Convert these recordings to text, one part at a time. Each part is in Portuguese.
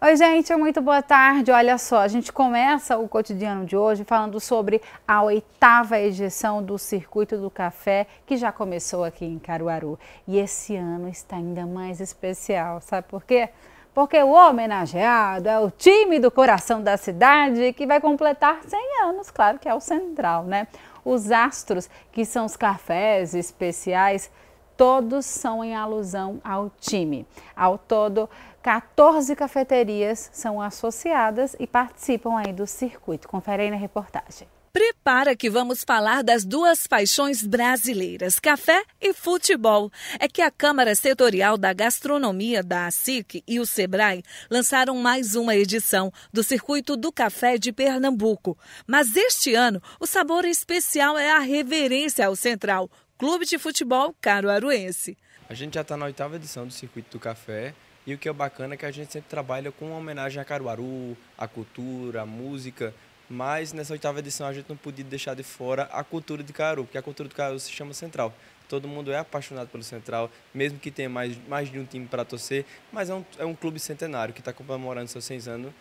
Oi, gente, muito boa tarde. Olha só, a gente começa o cotidiano de hoje falando sobre a 8ª edição do Circuito do Café, que já começou aqui em Caruaru. E esse ano está ainda mais especial, sabe por quê? Porque o homenageado é o time do coração da cidade que vai completar 100 anos, claro que é o Central, né? Os astros, que são os cafés especiais, todos são em alusão ao time. Ao todo, 14 cafeterias são associadas e participam aí do circuito. Confere aí na reportagem. Prepara que vamos falar das duas paixões brasileiras, café e futebol. É que a Câmara Setorial da Gastronomia da ASIC e o Sebrae lançaram mais uma edição do Circuito do Café de Pernambuco. Mas este ano, o sabor especial é a reverência ao Central, Clube de Futebol Caruaruense. A gente já está na 8ª edição do Circuito do Café e o que é bacana é que a gente sempre trabalha com uma homenagem a Caruaru, a cultura, a música, mas nessa 8ª edição a gente não podia deixar de fora a cultura de Caruaru, porque a cultura de Caruaru se chama Central. Todo mundo é apaixonado pelo Central, mesmo que tenha mais de um time para torcer, mas é um clube centenário que está comemorando seus 100 anos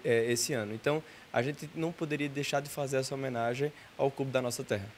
esse ano. Então a gente não poderia deixar de fazer essa homenagem ao clube da nossa terra.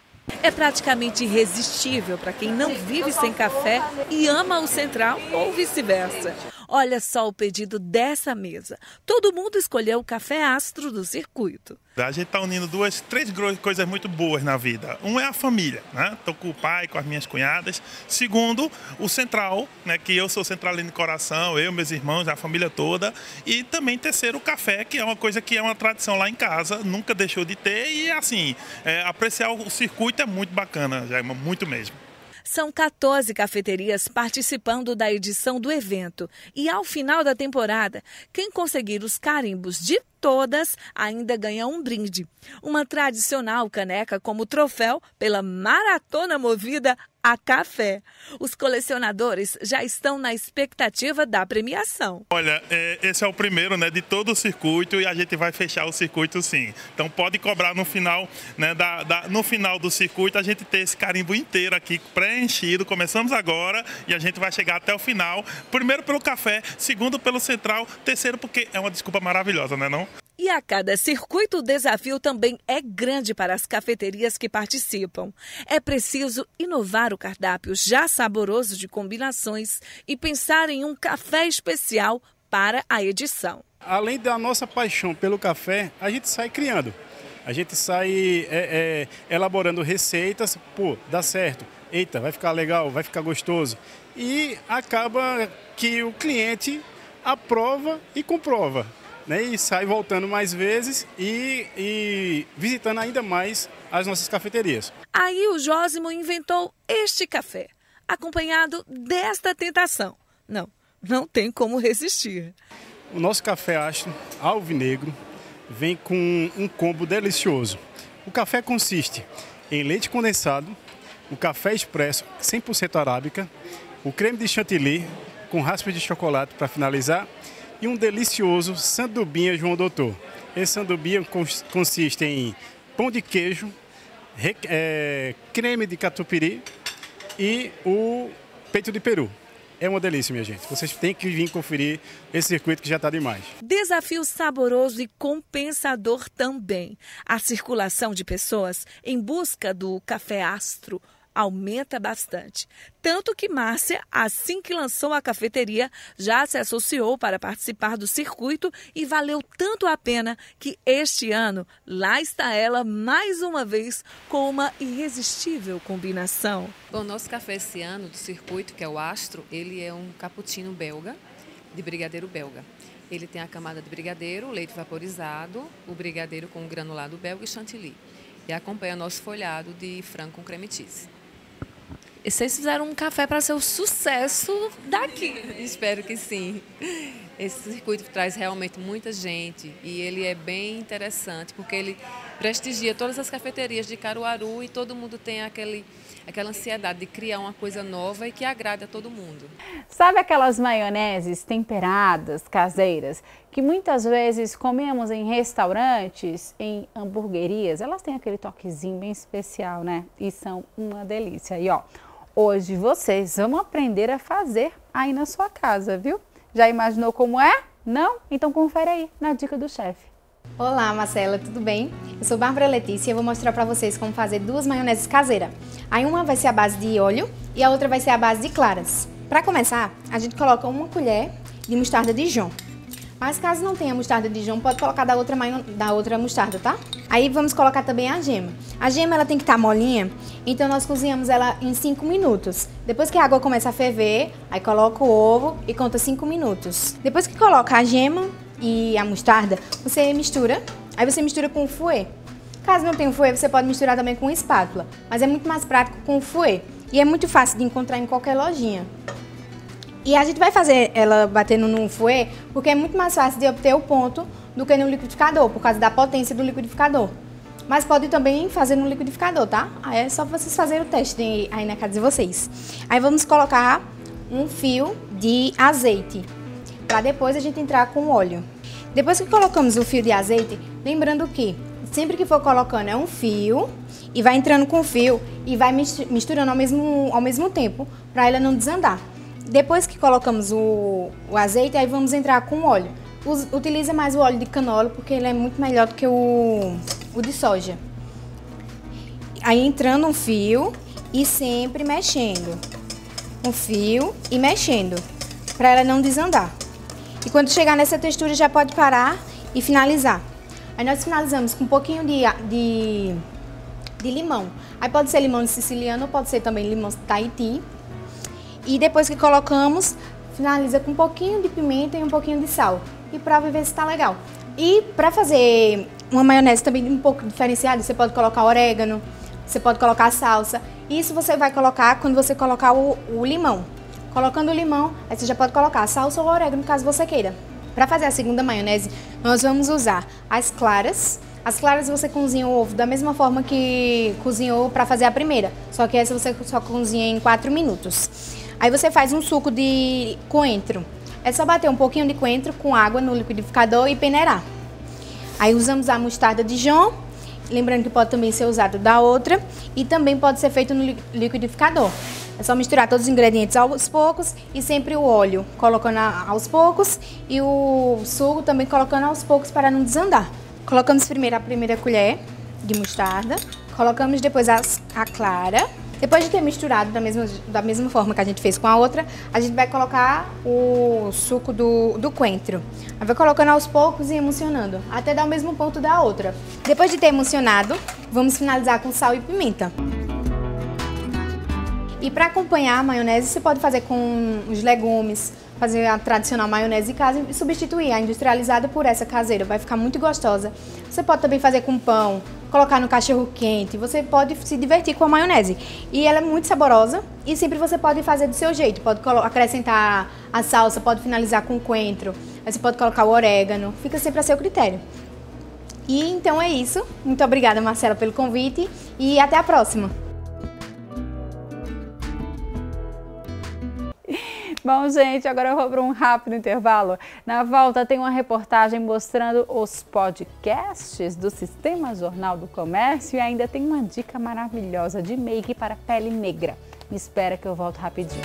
É praticamente irresistível para quem não vive sem café e ama o Central ou vice-versa. Olha só o pedido dessa mesa. Todo mundo escolheu o café astro do circuito. A gente está unindo três coisas muito boas na vida. Um é a família, né? Estou com o pai, com as minhas cunhadas. Segundo, o Central, né? Que eu sou centralino de coração, eu, meus irmãos, a família toda. E também terceiro, o café, que é uma coisa que é uma tradição lá em casa, nunca deixou de ter. E assim, apreciar o circuito é muito bacana, Jaima, muito mesmo. São 14 cafeterias participando da edição do evento. E ao final da temporada, quem conseguir os carimbos de todas ainda ganha um brinde. Uma tradicional caneca como troféu pela maratona movida a café. Os colecionadores já estão na expectativa da premiação. Olha, esse é o primeiro, né, de todo o circuito e a gente vai fechar o circuito sim. Então pode cobrar no final, né, no final do circuito a gente ter esse carimbo inteiro aqui preenchido. Começamos agora e a gente vai chegar até o final. Primeiro pelo café, segundo pelo Central, terceiro porque é uma desculpa maravilhosa, né não? E a cada circuito, o desafio também é grande para as cafeterias que participam. É preciso inovar o cardápio já saboroso de combinações e pensar em um café especial para a edição. Além da nossa paixão pelo café, a gente sai criando. A gente sai elaborando receitas, dá certo. Eita, vai ficar legal, vai ficar gostoso. E acaba que o cliente aprova e comprova. Né, e sai voltando mais vezes e visitando ainda mais as nossas cafeterias. Aí o Jósimo inventou este café, acompanhado desta tentação. Não tem como resistir. O nosso café astro alvinegro vem com um combo delicioso. O café consiste em leite condensado, o café expresso 100% arábica, o creme de chantilly com raspas de chocolate para finalizar, e um delicioso sandubinha João Doutor. Esse sandubinha consiste em pão de queijo, creme de catupiry e o peito de peru. É uma delícia, minha gente. Vocês têm que vir conferir esse circuito que já está demais. Desafio saboroso e compensador também. A circulação de pessoas em busca do café astro aumenta bastante. Tanto que Márcia, assim que lançou a cafeteria, já se associou para participar do circuito e valeu tanto a pena que este ano lá está ela mais uma vez com uma irresistível combinação. Bom, nosso café esse ano do circuito, que é o Astro, ele é um cappuccino belga, de brigadeiro belga. Ele tem a camada de brigadeiro, leite vaporizado, o brigadeiro com granulado belga e chantilly. E acompanha nosso folhado de frango com creme cheese. E vocês fizeram um café para ser o sucesso daqui. Espero que sim. Esse circuito traz realmente muita gente e ele é bem interessante porque ele prestigia todas as cafeterias de Caruaru e todo mundo tem aquela ansiedade de criar uma coisa nova e que agrade a todo mundo. Sabe aquelas maioneses temperadas, caseiras, que muitas vezes comemos em restaurantes, em hamburguerias? Elas têm aquele toquezinho bem especial, né? E são uma delícia. E ó, hoje vocês vão aprender a fazer aí na sua casa, viu? Já imaginou como é? Não? Então confere aí na dica do chefe. Olá, Marcela, tudo bem? Eu sou Bárbara Letícia e eu vou mostrar para vocês como fazer 2 maioneses caseiras. Aí uma vai ser a base de óleo e a outra vai ser a base de claras. Para começar, a gente coloca 1 colher de mostarda Dijon. Mas caso não tenha mostarda Dijon, pode colocar da outra mostarda, tá? Aí vamos colocar também a gema. A gema ela tem que estar molinha, então nós cozinhamos ela em 5 minutos. Depois que a água começa a ferver, aí coloca o ovo e conta 5 minutos. Depois que coloca a gema e a mostarda, você mistura. Aí você mistura com o fouet. Caso não tenha o fouet, você pode misturar também com espátula. Mas é muito mais prático com o fouet. E é muito fácil de encontrar em qualquer lojinha. E a gente vai fazer ela batendo no fouet porque é muito mais fácil de obter o ponto do que no liquidificador, por causa da potência do liquidificador. Mas pode também fazer no liquidificador, tá? Aí é só vocês fazerem o teste aí na casa de vocês. Aí vamos colocar um fio de azeite, para depois a gente entrar com o óleo. Depois que colocamos o fio de azeite, lembrando que sempre que for colocando é um fio e vai entrando com o fio e vai misturando ao mesmo tempo, para ela não desandar. Depois que colocamos o azeite, aí vamos entrar com o óleo. Utiliza mais o óleo de canola, porque ele é muito melhor do que o de soja. Aí entrando um fio e sempre mexendo. Um fio e mexendo, para ela não desandar. E quando chegar nessa textura, já pode parar e finalizar. Aí nós finalizamos com um pouquinho de limão. Aí pode ser limão siciliano, ou pode ser também limão Tahiti. E depois que colocamos, finaliza com um pouquinho de pimenta e um pouquinho de sal. E prova e ver se está legal. E para fazer uma maionese também um pouco diferenciada, você pode colocar orégano, você pode colocar salsa. Isso você vai colocar quando você colocar o limão. Colocando o limão, aí você já pode colocar a salsa ou orégano, caso você queira. Para fazer a segunda maionese, nós vamos usar as claras. As claras você cozinha o ovo da mesma forma que cozinhou para fazer a primeira. Só que essa você só cozinha em 4 minutos. Aí você faz um suco de coentro. É só bater um pouquinho de coentro com água no liquidificador e peneirar. Aí usamos a mostarda Dijon, lembrando que pode também ser usado da outra, e também pode ser feito no liquidificador. É só misturar todos os ingredientes aos poucos e sempre o óleo colocando aos poucos e o suco também colocando aos poucos para não desandar. Colocamos primeiro a primeira colher de mostarda, colocamos depois a clara. Depois de ter misturado da mesma forma que a gente fez com a outra, a gente vai colocar o suco do coentro. Vai colocando aos poucos e emulsionando, até dar o mesmo ponto da outra. Depois de ter emulsionado, vamos finalizar com sal e pimenta. E para acompanhar a maionese, você pode fazer com os legumes, fazer a tradicional maionese de casa e substituir a industrializada por essa caseira. Vai ficar muito gostosa. Você pode também fazer com pão, colocar no cachorro quente, você pode se divertir com a maionese. E ela é muito saborosa e sempre você pode fazer do seu jeito. Pode acrescentar a salsa, pode finalizar com coentro, aí você pode colocar o orégano, fica sempre a seu critério. E então é isso. Muito obrigada, Marcela, pelo convite e até a próxima. Bom, gente, agora eu vou para um rápido intervalo. Na volta tem uma reportagem mostrando os podcasts do Sistema Jornal do Comércio e ainda tem uma dica maravilhosa de make para pele negra. Me espera que eu volto rapidinho.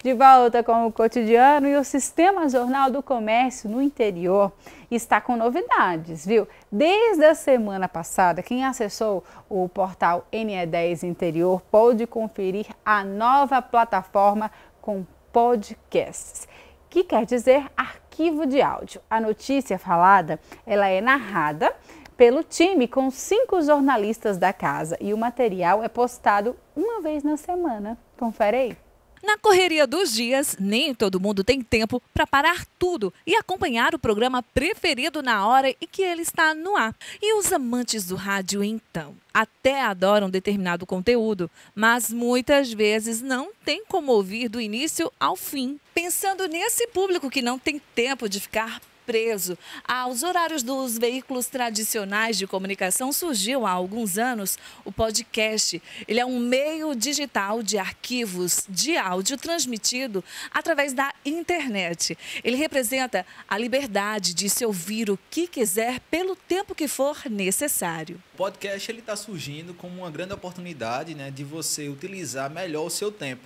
De volta com o cotidiano e o Sistema Jornal do Comércio no interior está com novidades, viu? Desde a semana passada, quem acessou o portal NE10 Interior pôde conferir a nova plataforma com podcasts, que quer dizer arquivo de áudio. A notícia falada, ela é narrada pelo time com 5 jornalistas da casa e o material é postado uma vez na semana. Confere aí. Na correria dos dias, nem todo mundo tem tempo para parar tudo e acompanhar o programa preferido na hora em que ele está no ar. E os amantes do rádio, então, até adoram determinado conteúdo, mas muitas vezes não tem como ouvir do início ao fim. Pensando nesse público que não tem tempo de ficar preso aos horários dos veículos tradicionais de comunicação, surgiu há alguns anos o podcast. Ele é um meio digital de arquivos de áudio transmitido através da internet. Ele representa a liberdade de se ouvir o que quiser pelo tempo que for necessário. O podcast está surgindo como uma grande oportunidade, né, de você utilizar melhor o seu tempo.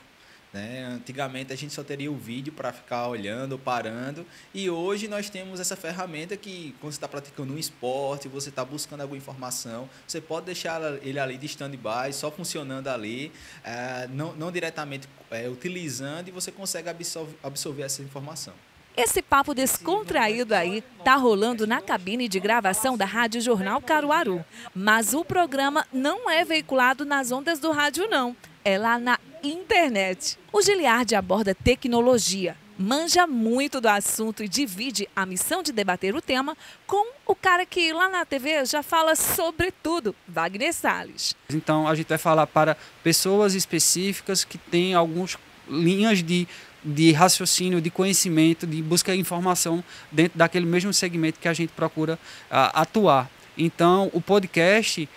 Antigamente a gente só teria o vídeo para ficar olhando, parando, e hoje nós temos essa ferramenta que, quando você está praticando um esporte, você está buscando alguma informação, você pode deixar ele ali de stand-by, só funcionando ali, não diretamente utilizando, e você consegue absorver essa informação. Esse papo descontraído aí tá rolando na cabine de gravação da Rádio Jornal Caruaru, mas o programa não é veiculado nas ondas do rádio não, é lá na internet. O Giliardi aborda tecnologia, manja muito do assunto e divide a missão de debater o tema com o cara que lá na TV já fala sobre tudo, Wagner Salles. Então a gente vai falar para pessoas específicas que têm algumas linhas de raciocínio, de conhecimento, de busca de informação dentro daquele mesmo segmento que a gente procura atuar. Então, o podcast,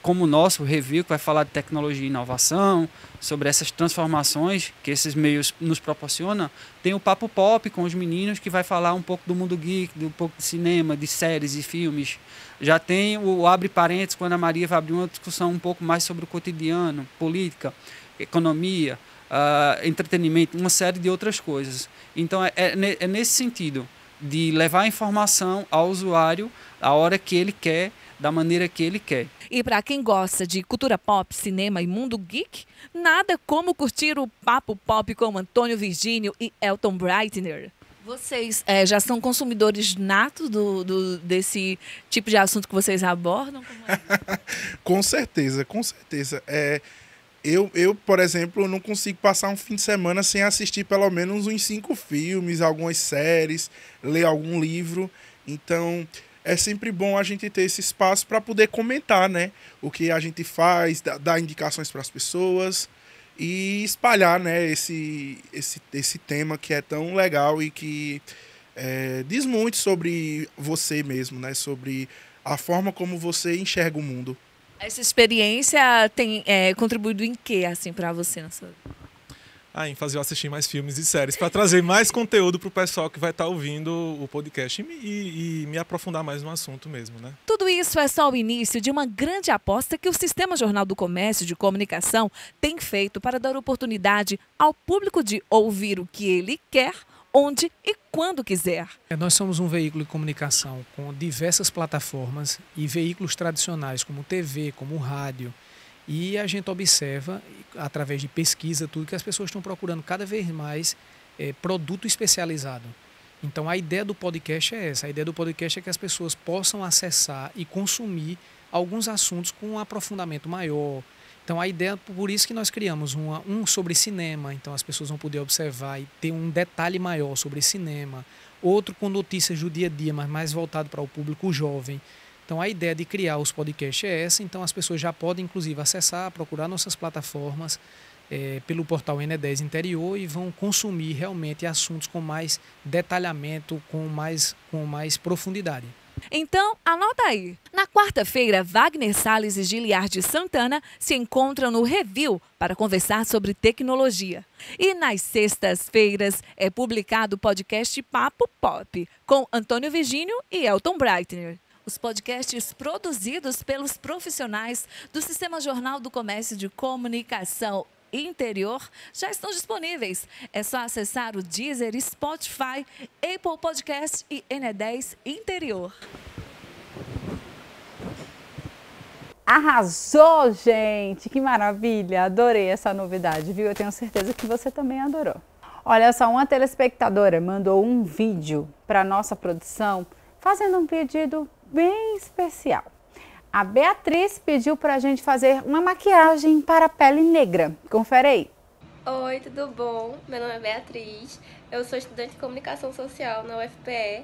como o nosso review, que vai falar de tecnologia e inovação, sobre essas transformações que esses meios nos proporcionam, tem o Papo Pop com os meninos, que vai falar um pouco do mundo geek, um pouco de cinema, de séries e filmes. Já tem o Abre Parênteses, quando a Maria vai abrir uma discussão um pouco mais sobre o cotidiano, política, economia, entretenimento, uma série de outras coisas. Então, é nesse sentido de levar a informação ao usuário a hora que ele quer, da maneira que ele quer. E para quem gosta de cultura pop, cinema e mundo geek, nada como curtir o Papo Pop com Antônio Virgínio e Elton Breitner. Vocês já são consumidores natos desse tipo de assunto que vocês abordam? Com certeza, com certeza. Eu, por exemplo, não consigo passar um fim de semana sem assistir pelo menos uns 5 filmes, algumas séries, ler algum livro. Então, é sempre bom a gente ter esse espaço para poder comentar, né, o que a gente faz, dar indicações para as pessoas e espalhar, né, esse tema que é tão legal e que diz muito sobre você mesmo, né, sobre a forma como você enxerga o mundo. Essa experiência tem contribuído em quê, assim, para você na sua vida? Em fazer eu assistir mais filmes e séries, para trazer mais conteúdo para o pessoal que vai estar ouvindo o podcast e me aprofundar mais no assunto mesmo, né? Tudo isso é só o início de uma grande aposta que o Sistema Jornal do Comércio de Comunicação tem feito para dar oportunidade ao público de ouvir o que ele quer, onde e quando quiser. Nós somos um veículo de comunicação com diversas plataformas e veículos tradicionais como TV, como rádio. E a gente observa, através de pesquisa, tudo que as pessoas estão procurando cada vez mais produto especializado. Então a ideia do podcast é essa. A ideia do podcast é que as pessoas possam acessar e consumir alguns assuntos com um aprofundamento maior. Então a ideia, por isso que nós criamos um sobre cinema, então as pessoas vão poder observar e ter um detalhe maior sobre cinema. Outro com notícias do dia a dia, mas mais voltado para o público jovem. Então a ideia de criar os podcasts é essa, então as pessoas já podem inclusive acessar, procurar nossas plataformas pelo portal N10 Interior e vão consumir realmente assuntos com mais detalhamento, com mais profundidade. Então, anota aí. Na quarta-feira, Wagner Salles e Giliardi Santana se encontram no Review para conversar sobre tecnologia. E nas sextas-feiras é publicado o podcast Papo Pop, com Antônio Virgínio e Elton Breitner. Os podcasts produzidos pelos profissionais do Sistema Jornal do Comércio de Comunicação Interior já estão disponíveis. É só acessar o Deezer, Spotify, Apple Podcast e N10 Interior. Arrasou, gente! Que maravilha! Adorei essa novidade, viu? Eu tenho certeza que você também adorou. Olha só, uma telespectadora mandou um vídeo para nossa produção fazendo um pedido bem especial. A Beatriz pediu para a gente fazer uma maquiagem para a pele negra. Confere aí. Oi, tudo bom? Meu nome é Beatriz, eu sou estudante de comunicação social na UFPE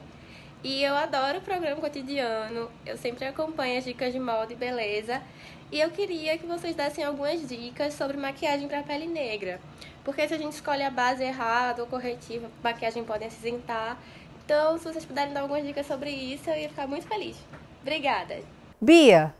e eu adoro o programa cotidiano, eu sempre acompanho as dicas de moda e beleza e eu queria que vocês dessem algumas dicas sobre maquiagem para a pele negra, porque se a gente escolhe a base errada ou corretiva, a maquiagem pode acinzentar. Então, se vocês puderem dar algumas dicas sobre isso, eu ia ficar muito feliz. Obrigada. Bia,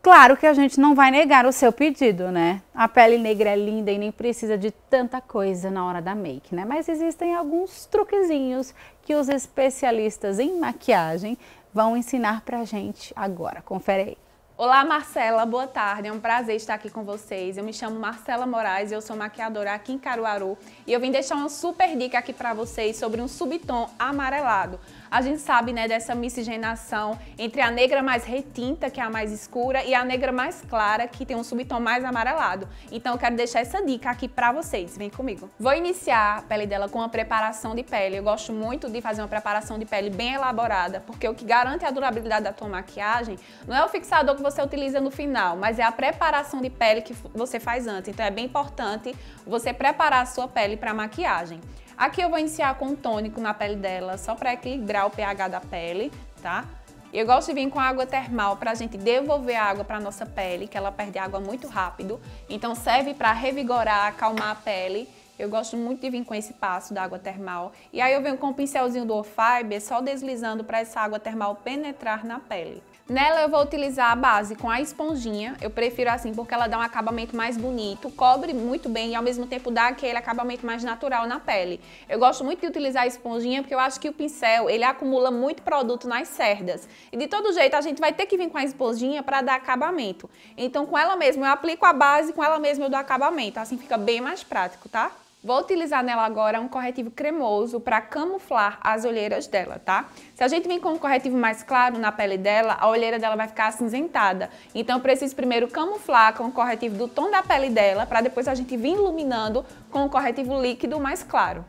claro que a gente não vai negar o seu pedido, né? A pele negra é linda e nem precisa de tanta coisa na hora da make, né? Mas existem alguns truquezinhos que os especialistas em maquiagem vão ensinar pra gente agora. Confere aí. Olá, Marcela, boa tarde, é um prazer estar aqui com vocês. Eu me chamo Marcela Moraes e eu sou maquiadora aqui em Caruaru e eu vim deixar uma super dica aqui para vocês sobre um subtom amarelado. A gente sabe, né, dessa miscigenação entre a negra mais retinta, que é a mais escura, e a negra mais clara, que tem um subtom mais amarelado. Então eu quero deixar essa dica aqui para vocês, vem comigo. Vou iniciar a pele dela com uma preparação de pele. Eu gosto muito de fazer uma preparação de pele bem elaborada, porque o que garante a durabilidade da tua maquiagem não é o fixador que você utiliza no final, mas é a preparação de pele que você faz antes. Então é bem importante você preparar a sua pele para maquiagem. Aqui eu vou iniciar com um tônico na pele dela, só para equilibrar o pH da pele, tá? Eu gosto de vir com água termal para a gente devolver a água para a nossa pele, que ela perde água muito rápido. Então serve para revigorar, acalmar a pele. Eu gosto muito de vir com esse passo da água termal. E aí eu venho com um pincelzinho do Orfiber, só deslizando para essa água termal penetrar na pele. Nela eu vou utilizar a base com a esponjinha, eu prefiro assim porque ela dá um acabamento mais bonito, cobre muito bem e ao mesmo tempo dá aquele acabamento mais natural na pele. Eu gosto muito de utilizar a esponjinha porque eu acho que o pincel, ele acumula muito produto nas cerdas. E de todo jeito a gente vai ter que vir com a esponjinha para dar acabamento. Então com ela mesma eu aplico a base, com ela mesma eu dou acabamento, assim fica bem mais prático, tá? Vou utilizar nela agora um corretivo cremoso para camuflar as olheiras dela, tá? Se a gente vir com um corretivo mais claro na pele dela, a olheira dela vai ficar acinzentada. Então eu preciso primeiro camuflar com o corretivo do tom da pele dela, para depois a gente vir iluminando com o corretivo líquido mais claro.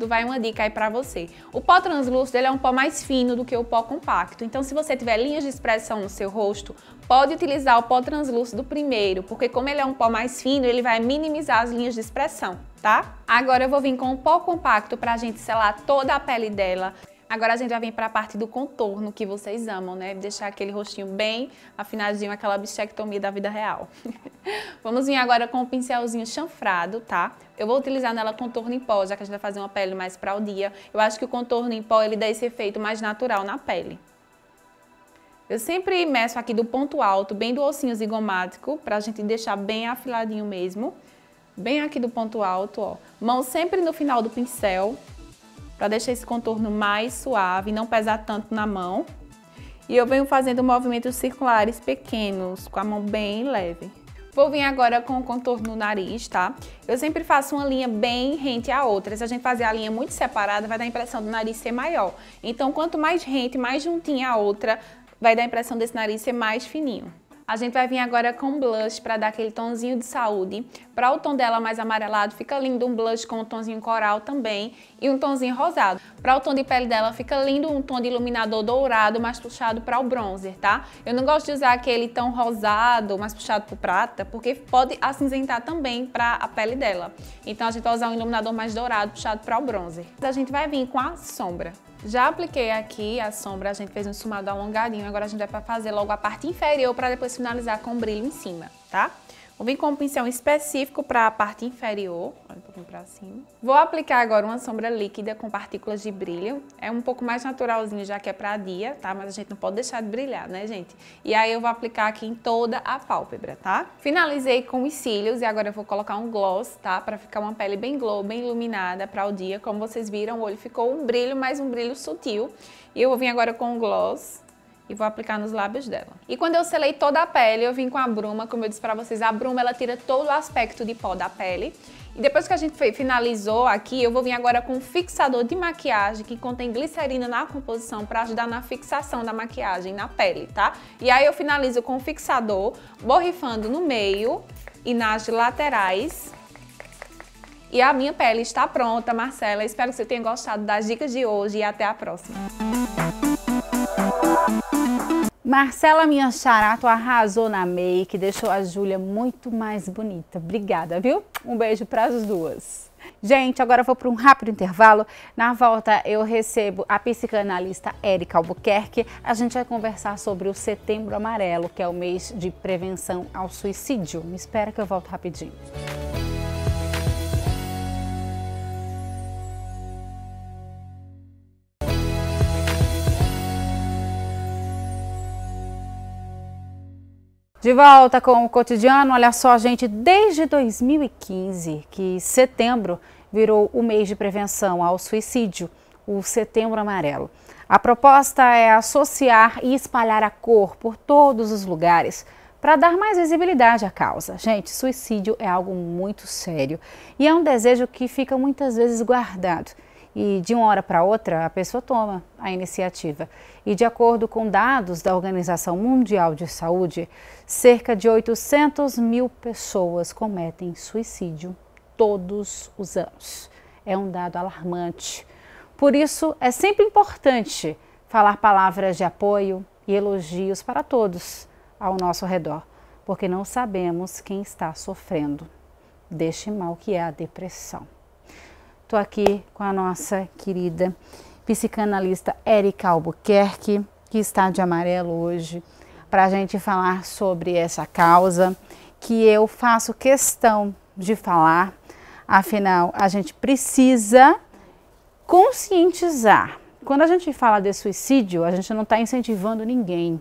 Vai uma dica aí pra você. O pó translúcido ele é um pó mais fino do que o pó compacto. Então se você tiver linhas de expressão no seu rosto, pode utilizar o pó translúcido primeiro, porque como ele é um pó mais fino, ele vai minimizar as linhas de expressão, tá? Agora eu vou vir com o pó compacto pra gente selar toda a pele dela. Agora a gente vai vir para a parte do contorno que vocês amam, né? Deixar aquele rostinho bem afinadinho, aquela bichectomia da vida real. Vamos vir agora com o pincelzinho chanfrado, tá? Eu vou utilizar nela contorno em pó, já que a gente vai fazer uma pele mais para o dia. Eu acho que o contorno em pó, ele dá esse efeito mais natural na pele. Eu sempre meço aqui do ponto alto, bem do ossinho zigomático, pra gente deixar bem afiladinho mesmo. Bem aqui do ponto alto, ó. Mão sempre no final do pincel, para deixar esse contorno mais suave, não pesar tanto na mão. E eu venho fazendo movimentos circulares pequenos, com a mão bem leve. Vou vir agora com o contorno no nariz, tá? Eu sempre faço uma linha bem rente à outra. Se a gente fazer a linha muito separada, vai dar a impressão do nariz ser maior. Então, quanto mais rente, mais juntinha a outra, vai dar a impressão desse nariz ser mais fininho. A gente vai vir agora com blush para dar aquele tonzinho de saúde. Para o tom dela mais amarelado, fica lindo um blush com um tonzinho coral também e um tonzinho rosado. Para o tom de pele dela, fica lindo um tom de iluminador dourado, mais puxado para o bronzer, tá? Eu não gosto de usar aquele tom rosado, mais puxado para o prata, porque pode acinzentar também para a pele dela. Então a gente vai usar um iluminador mais dourado, puxado para o bronzer. A gente vai vir com a sombra. Já apliquei aqui a sombra, a gente fez um esfumado alongadinho, agora a gente vai fazer logo a parte inferior para depois finalizar com brilho em cima, tá? Vou vir com um pincel específico para a parte inferior, olha um pouquinho para cima. Vou aplicar agora uma sombra líquida com partículas de brilho. É um pouco mais naturalzinho, já que é para dia, tá? Mas a gente não pode deixar de brilhar, né, gente? E aí eu vou aplicar aqui em toda a pálpebra, tá? Finalizei com os cílios e agora eu vou colocar um gloss, tá? Para ficar uma pele bem glow, bem iluminada para o dia. Como vocês viram, o olho ficou um brilho, mas um brilho sutil. E eu vou vir agora com o gloss e vou aplicar nos lábios dela. E quando eu selei toda a pele, eu vim com a bruma, como eu disse pra vocês, a bruma ela tira todo o aspecto de pó da pele. E depois que a gente finalizou aqui, eu vou vir agora com um fixador de maquiagem que contém glicerina na composição para ajudar na fixação da maquiagem na pele, tá? E aí eu finalizo com o fixador, borrifando no meio e nas laterais. E a minha pele está pronta, Marcela. Espero que você tenha gostado das dicas de hoje e até a próxima. Marcela, minha xará, tu arrasou na make, deixou a Júlia muito mais bonita. Obrigada, viu? Um beijo para as duas. Gente, agora eu vou para um rápido intervalo. Na volta eu recebo a psicanalista Érica Albuquerque. A gente vai conversar sobre o Setembro Amarelo, que é o mês de prevenção ao suicídio. Me espera que eu volto rapidinho. De volta com o Cotidiano. Olha só, gente, desde 2015 que setembro virou o mês de prevenção ao suicídio, o Setembro Amarelo. A proposta é associar e espalhar a cor por todos os lugares para dar mais visibilidade à causa. Gente, suicídio é algo muito sério e é um desejo que fica muitas vezes guardado. E de uma hora para outra, a pessoa toma a iniciativa. E de acordo com dados da Organização Mundial de Saúde, cerca de 800 mil pessoas cometem suicídio todos os anos. É um dado alarmante. Por isso, é sempre importante falar palavras de apoio e elogios para todos ao nosso redor, porque não sabemos quem está sofrendo deste mal que é a depressão. Estou aqui com a nossa querida psicanalista Érica Albuquerque, que está de amarelo hoje, para a gente falar sobre essa causa que eu faço questão de falar. Afinal, a gente precisa conscientizar. Quando a gente fala de suicídio, a gente não está incentivando ninguém.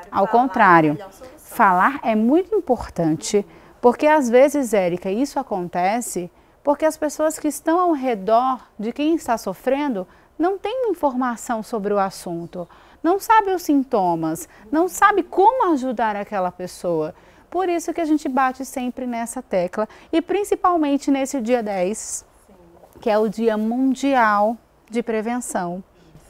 Ao contrário, falar é muito importante, porque às vezes, Érica, isso acontece porque as pessoas que estão ao redor de quem está sofrendo não têm informação sobre o assunto, não sabem os sintomas, não sabem como ajudar aquela pessoa. Por isso que a gente bate sempre nessa tecla e principalmente nesse dia 10, que é o Dia Mundial de Prevenção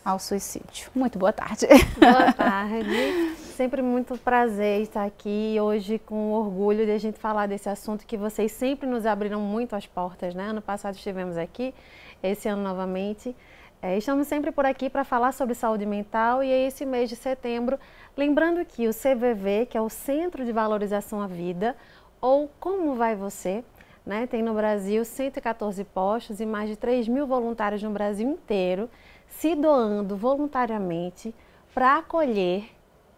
ao Suicídio. Muito boa tarde. Boa tarde. Sempre muito prazer estar aqui hoje com orgulho de a gente falar desse assunto que vocês sempre nos abriram muito as portas, né? Ano passado estivemos aqui, esse ano novamente. Estamos sempre por aqui para falar sobre saúde mental e esse mês de setembro, lembrando que o CVV, que é o Centro de Valorização à Vida, ou Como Vai Você, né? Tem no Brasil 114 postos e mais de 3 mil voluntários no Brasil inteiro, se doando voluntariamente para acolher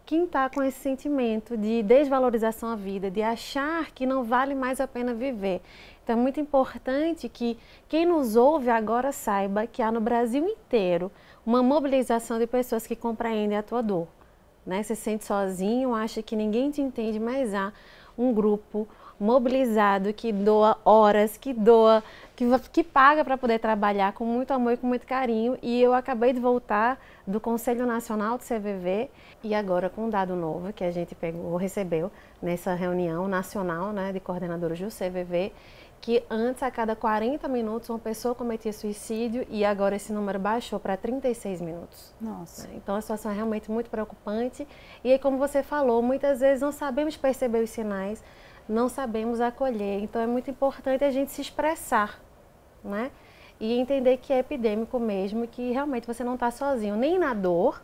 quem está com esse sentimento de desvalorização à vida, de achar que não vale mais a pena viver. Então é muito importante que quem nos ouve agora saiba que há no Brasil inteiro uma mobilização de pessoas que compreendem a tua dor, né? Você se sente sozinho, acha que ninguém te entende, mas há um grupo mobilizado que doa horas, que paga para poder trabalhar com muito amor e com muito carinho. E eu acabei de voltar do Conselho Nacional do CVV e agora com um dado novo que a gente recebeu nessa reunião nacional, né, de coordenadores do CVV, que antes a cada 40 minutos uma pessoa cometia suicídio e agora esse número baixou para 36 minutos. Nossa. Então a situação é realmente muito preocupante e aí, como você falou, muitas vezes não sabemos perceber os sinais, não sabemos acolher, então é muito importante a gente se expressar, né? E entender que é epidêmico mesmo, que realmente você não está sozinho, nem na dor,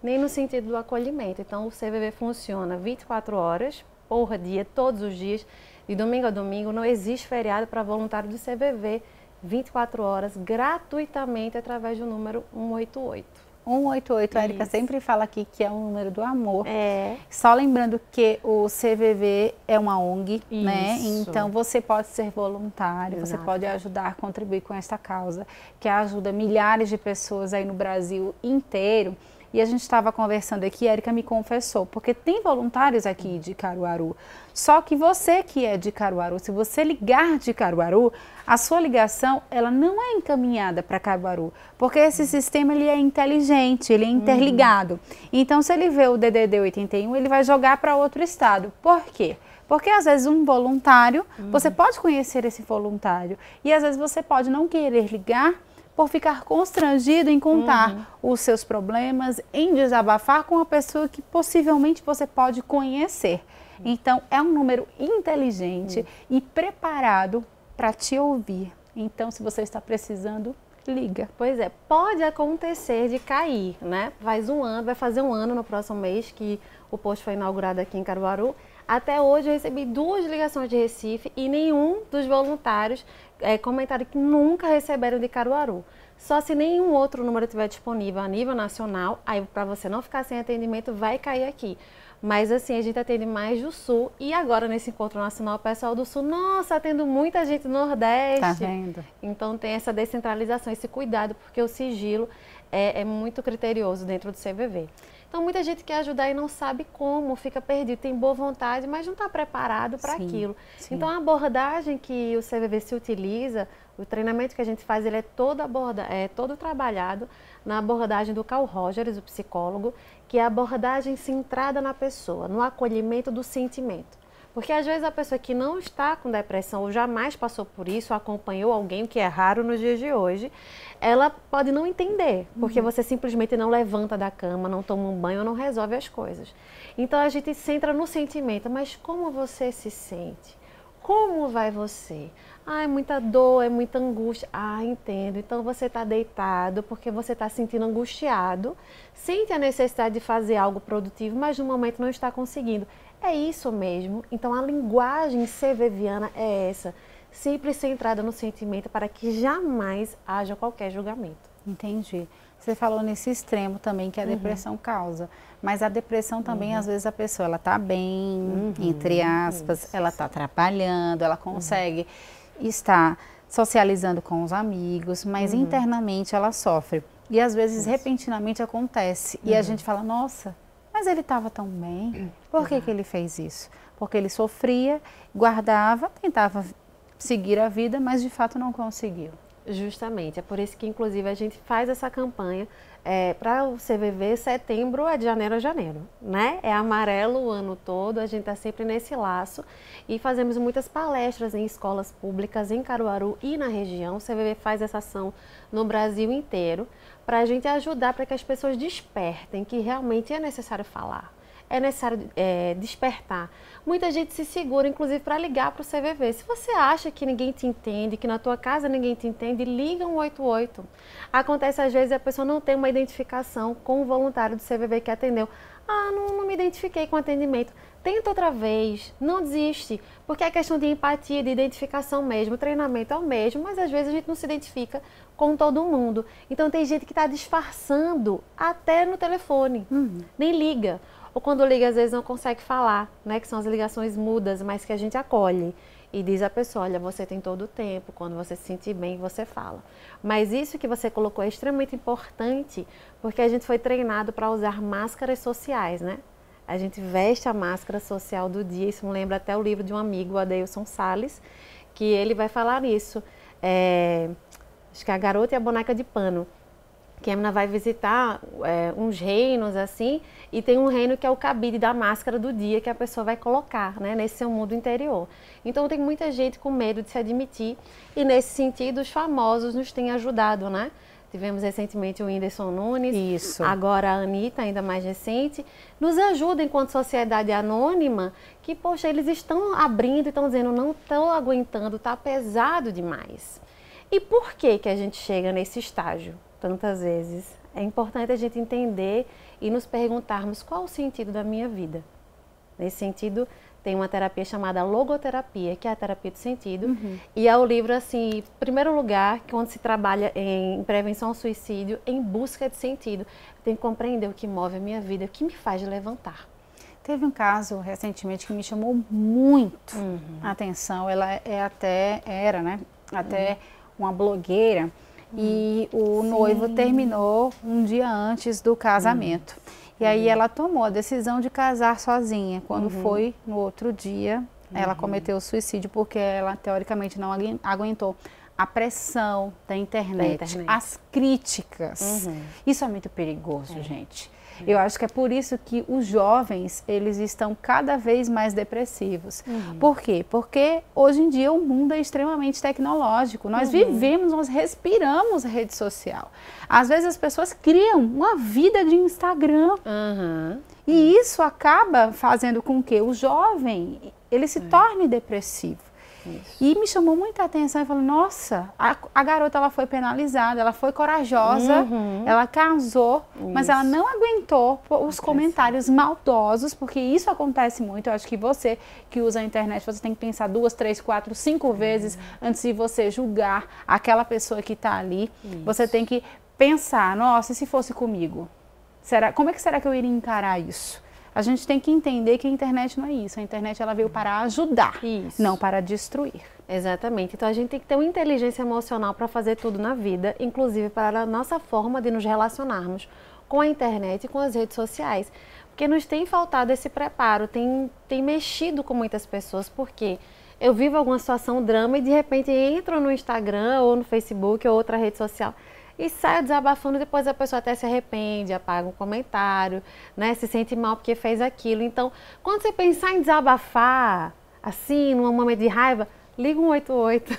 nem no sentido do acolhimento. Então o CVV funciona 24 horas por dia, todos os dias, de domingo a domingo, não existe feriado para voluntário do CVV, 24 horas, gratuitamente, através do número 188. 188, a Érica sempre fala aqui que é o número do amor. Só lembrando que o CVV é uma ONG, né? Então você pode ser voluntário, você pode ajudar, contribuir com esta causa, que ajuda milhares de pessoas aí no Brasil inteiro. E a gente estava conversando aqui, a Érica me confessou, porque tem voluntários aqui de Caruaru. Só que você que é de Caruaru, se você ligar de Caruaru, a sua ligação ela não é encaminhada para Caruaru, porque esse sistema ele é inteligente, ele é interligado. Então, se ele vê o DDD 81, ele vai jogar para outro estado. Por quê? Porque às vezes um voluntário, você pode conhecer esse voluntário e às vezes você pode não querer ligar por ficar constrangido em contar os seus problemas, em desabafar com uma pessoa que possivelmente você pode conhecer. Então, é um número inteligente e preparado para te ouvir. Então, se você está precisando, liga. Pois é, pode acontecer de cair, né? Faz um ano, vai fazer um ano no próximo mês que o posto foi inaugurado aqui em Caruaru. Até hoje eu recebi 2 ligações de Recife e nenhum dos voluntários comentaram que nunca receberam de Caruaru. Só se nenhum outro número estiver disponível a nível nacional, aí para você não ficar sem atendimento, vai cair aqui. Mas assim, a gente atende mais do Sul e agora nesse encontro nacional, o pessoal do Sul, nossa, atendo muita gente do Nordeste. Tá vendo? Então tem essa descentralização, esse cuidado, porque o sigilo é muito criterioso dentro do CVV. Então, muita gente quer ajudar e não sabe como, fica perdido, tem boa vontade, mas não está preparado para aquilo. Sim. Então, a abordagem que o CVV se utiliza, o treinamento que a gente faz, ele é todo trabalhado na abordagem do Carl Rogers, o psicólogo, que é a abordagem centrada na pessoa, no acolhimento do sentimento. Porque às vezes a pessoa que não está com depressão ou jamais passou por isso, acompanhou alguém, que é raro nos dias de hoje, ela pode não entender, porque você simplesmente não levanta da cama, não toma um banho, não resolve as coisas. Então a gente centra no sentimento, mas como você se sente? Como vai você? Ah, é muita dor, é muita angústia. Ah, entendo. Então você está deitado porque você está sentindo angustiado, sente a necessidade de fazer algo produtivo, mas no momento não está conseguindo. É isso mesmo. Então a linguagem CVViana é essa, sempre centrada no sentimento para que jamais haja qualquer julgamento. Entendi. Você falou nesse extremo também que a depressão causa, mas a depressão também, às vezes a pessoa, ela está bem, entre aspas, ela está trabalhando, ela consegue estar socializando com os amigos, mas internamente ela sofre. E às vezes, repentinamente acontece. E a gente fala, nossa, mas ele estava tão bem, por que ele fez isso? Porque ele sofria, guardava, tentava seguir a vida, mas de fato não conseguiu. Justamente, é por isso que inclusive a gente faz essa campanha para o CVV, setembro é de janeiro a janeiro, né? É amarelo o ano todo, a gente está sempre nesse laço e fazemos muitas palestras em escolas públicas em Caruaru e na região. O CVV faz essa ação no Brasil inteiro para a gente ajudar para que as pessoas despertem que realmente é necessário falar. É necessário despertar. Muita gente se segura, inclusive, para ligar para o CVV. Se você acha que ninguém te entende, que na tua casa ninguém te entende, liga 188. Acontece, às vezes, a pessoa não tem uma identificação com o voluntário do CVV que atendeu. Ah, não me identifiquei com o atendimento. Tenta outra vez, não desiste, porque é questão de empatia, de identificação mesmo. O treinamento é o mesmo, mas às vezes a gente não se identifica com todo mundo. Então tem gente que está disfarçando até no telefone, nem liga. Ou quando liga, às vezes não consegue falar, né? Que são as ligações mudas, mas que a gente acolhe. E diz à pessoa, olha, você tem todo o tempo, quando você se sentir bem, você fala. Mas isso que você colocou é extremamente importante, porque a gente foi treinado para usar máscaras sociais, né? A gente veste a máscara social do dia, isso me lembra até o livro de um amigo, o Adeilson Salles, que ele vai falar nisso. Acho que é A Garota e a Boneca de Pano. Que a menina vai visitar uns reinos assim, e tem um reino que é o cabide da máscara do dia que a pessoa vai colocar, né, nesse seu mundo interior. Então tem muita gente com medo de se admitir e nesse sentido os famosos nos têm ajudado, né? Tivemos recentemente o Whindersson Nunes, agora a Anitta, ainda mais recente, nos ajuda enquanto sociedade anônima, que poxa, eles estão abrindo e estão dizendo, não estou aguentando, está pesado demais. E por que que a gente chega nesse estágio? Tantas vezes. É importante a gente entender e nos perguntarmos qual o sentido da minha vida. Nesse sentido, tem uma terapia chamada logoterapia, que é a terapia do sentido. E é o livro, assim, em primeiro lugar, que onde se trabalha em prevenção ao suicídio, em busca de sentido. Eu tenho que compreender o que move a minha vida, o que me faz levantar. Teve um caso recentemente que me chamou muito a atenção. Ela era, né? Até uma blogueira. E o noivo terminou um dia antes do casamento. E aí ela tomou a decisão de casar sozinha. Quando foi no outro dia, ela cometeu suicídio porque ela teoricamente não aguentou a pressão da internet. As críticas. Isso é muito perigoso, gente. Eu acho que é por isso que os jovens, eles estão cada vez mais depressivos. Por quê? Porque hoje em dia o mundo é extremamente tecnológico. Nós vivemos, nós respiramos a rede social. Às vezes as pessoas criam uma vida de Instagram. E isso acaba fazendo com que o jovem, ele se torne depressivo. E me chamou muita atenção e falou, nossa, a garota ela foi penalizada, ela foi corajosa, ela casou, mas ela não aguentou os comentários maldosos, porque isso acontece muito. Eu acho que você que usa a internet, você tem que pensar 2, 3, 4, 5 vezes antes de você julgar aquela pessoa que está ali. Você tem que pensar, nossa, e se fosse comigo? Como é que será que eu iria encarar isso? A gente tem que entender que a internet não é isso. A internet ela veio para ajudar, não para destruir. Exatamente. Então a gente tem que ter uma inteligência emocional para fazer tudo na vida, inclusive para a nossa forma de nos relacionarmos com a internet e com as redes sociais. Porque nos tem faltado esse preparo, tem mexido com muitas pessoas, porque eu vivo alguma situação, drama, e de repente entro no Instagram ou no Facebook ou outra rede social e saio desabafando, e depois a pessoa até se arrepende, apaga um comentário, né, se sente mal porque fez aquilo. Então, quando você pensar em desabafar, assim, num momento de raiva, liga um 188.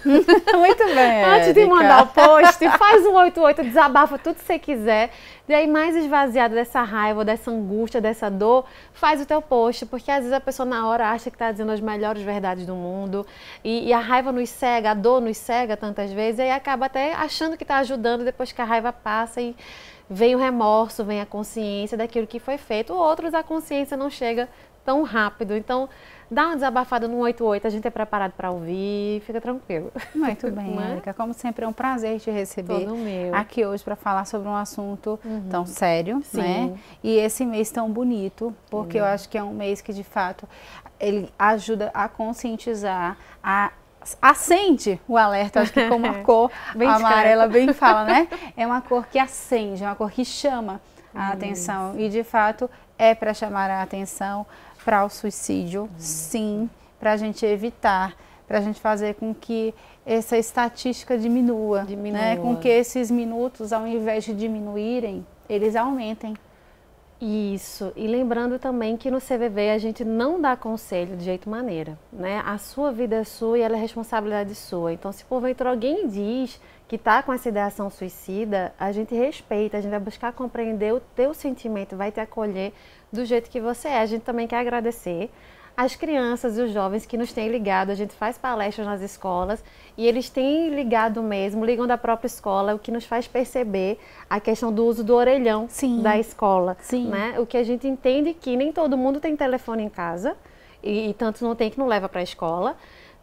Muito bem, Antes de mandar o post, faz um 188, desabafa tudo que você quiser. E aí, mais esvaziado dessa raiva, dessa angústia, dessa dor, faz o teu post. Porque às vezes a pessoa na hora acha que está dizendo as melhores verdades do mundo. E a raiva nos cega, a dor nos cega tantas vezes. E aí acaba até achando que está ajudando, depois que a raiva passa e vem o remorso, vem a consciência daquilo que foi feito. Outros, a consciência não chega tão rápido. Então, dá uma desabafada no 188, a gente é preparado para ouvir, fica tranquilo. Muito bem, Érica. Como sempre, é um prazer te receber aqui hoje para falar sobre um assunto tão sério, né? E esse mês tão bonito, porque eu acho que é um mês que, de fato, ele ajuda a conscientizar, acende o alerta, acho que como a cor amarela bem fala, né? É uma cor que acende, é uma cor que chama a atenção e, de fato, é para chamar a atenção para o suicídio, sim, para a gente evitar, para a gente fazer com que essa estatística diminua. Né? Com que esses minutos, ao invés de diminuírem, eles aumentem. Isso, e lembrando também que no CVV a gente não dá conselho de jeito maneira, né? A sua vida é sua e ela é responsabilidade sua. Então, se porventura alguém diz que está com essa ideação suicida, a gente respeita, a gente vai buscar compreender o teu sentimento, vai te acolher do jeito que você é. A gente também quer agradecer as crianças e os jovens que nos têm ligado. A gente faz palestras nas escolas e eles têm ligado mesmo, ligam da própria escola, o que nos faz perceber a questão do uso do orelhão da escola. Né? O que a gente entende que nem todo mundo tem telefone em casa e tanto não tem que não leva para a escola,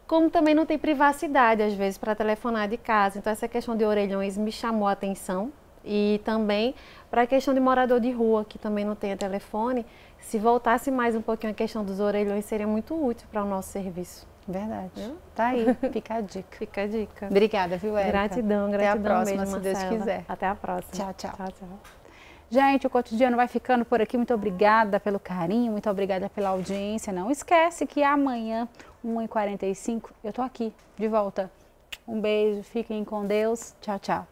como também não tem privacidade, às vezes, para telefonar de casa. Então, essa questão de orelhões me chamou a atenção. E também para a questão de morador de rua, que também não tem telefone, se voltasse mais um pouquinho a questão dos orelhões, seria muito útil para o nosso serviço. Verdade. Tá aí, fica a dica. Fica a dica. Obrigada, viu, Érica? Gratidão, Até a próxima, mesmo, se Deus Marcela. quiser. Até a próxima. Tchau, tchau. Tchau, tchau. Gente, o Cotidiano vai ficando por aqui. Muito obrigada pelo carinho, muito obrigada pela audiência. Não esquece que amanhã, 1h45, eu tô aqui, de volta. Um beijo, fiquem com Deus. Tchau, tchau.